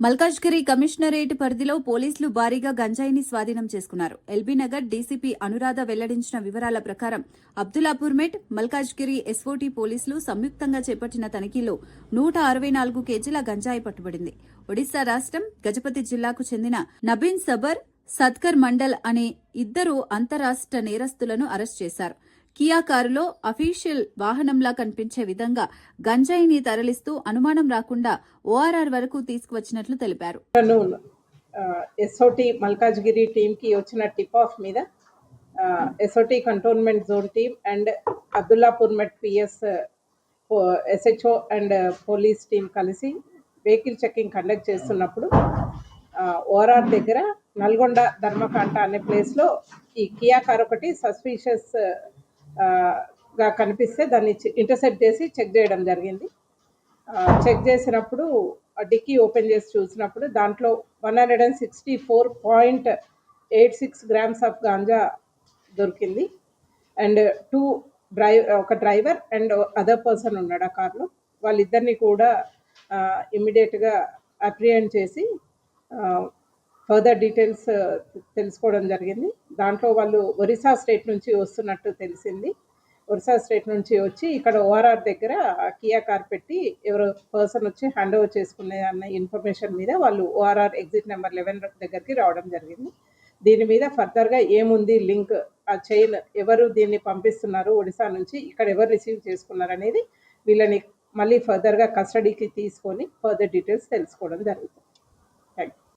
Malkajgiri commissionerate పరిధిలో పోలీసులు భారీగా గంజాయిని స్వాధీనం చేసుకున్నారు. ఎల్బీనగర్ డీసీపీ అనురాధ వెల్లడించిన వివరాల ప్రకారం అబ్దుల్లాపూర్ మెట్, మల్కాజ్గిరి ఎస్ఓటీ పోలీసులు సంయుక్తంగా చేపట్టిన తనిఖీలో 164 కేజీల గంజాయి పట్టుబడింది. ఒడిశా రాష్ట్రం గజపతి జిల్లాకు చెందిన నబీన్ సబర్, సద్కర్ మండల్ అనే ఇద్దరు అంతరాష్ట్ర నేరస్తులను అరెస్ట్ చేశారు. కియా కారులో అఫీషియల్ వాహనంలా కనిపించే విధంగా గంజాయిని తరలిస్తూ అనుమానం రాకుండా ఓఆర్ఆర్ వరకు తీసుకువచ్చినట్లు తెలిపారు. ఎస్ఓటీ మల్కాజ్గిరి టీమ్ కి వచ్చిన టిప్ ఆఫ్ మీద SOT cantonment zone team and Abdullapur met PS SHO and police team కలిసి వెహికల్ చెకింగ్ కండక్ట్ చేస్తున్నప్పుడు ఓఆర్ఆర్ దగ్గర నల్గొండ ధర్మకాంట అనే ప్లేస్లో ఈ కియా కార్ ఒకటి సస్పీషియస్ గా కనిపిస్తే దాన్ని ఇంటర్సెప్ట్ చేసి చెక్ చేయడం జరిగింది. చెక్ చేసినప్పుడు డిక్కీ ఓపెన్ చేసి చూసినప్పుడు దాంట్లో 164.86 గ్రామ్స్ ఆఫ్ గాంజా దొరికింది. అండ్ ఒక డ్రైవర్ అండ్ అదర్ పర్సన్ ఉన్నాడు ఆ కార్లో. వాళ్ళిద్దరిని కూడా ఇమ్మీడియట్గా అప్రిహెండ్ చేసి ఫర్దర్ డీటెయిల్స్ తెలుసుకోవడం జరిగింది. దాంట్లో వాళ్ళు ఒరిస్సా స్టేట్ నుంచి వస్తున్నట్టు తెలిసింది. ఒరిస్సా స్టేట్ నుంచి వచ్చి ఇక్కడ ఓఆర్ఆర్ దగ్గర కియా కార్ పెట్టి ఎవరో పర్సన్ వచ్చి హ్యాండ్ ఓవర్ చేసుకునే అన్న ఇన్ఫర్మేషన్ మీద వాళ్ళు ఓఆర్ఆర్ ఎగ్జిట్ నెంబర్ 11 దగ్గరికి రావడం జరిగింది. దీని మీద ఫర్దర్గా ఏముంది లింక్, ఆ చైన్ ఎవరు దీన్ని పంపిస్తున్నారు ఒడిశా నుంచి, ఇక్కడ ఎవరు రిసీవ్ చేసుకున్నారు అనేది వీళ్ళని మళ్ళీ ఫర్దర్గా కస్టడీకి తీసుకొని ఫర్దర్ డీటెయిల్స్ తెలుసుకోవడం జరుగుతుంది.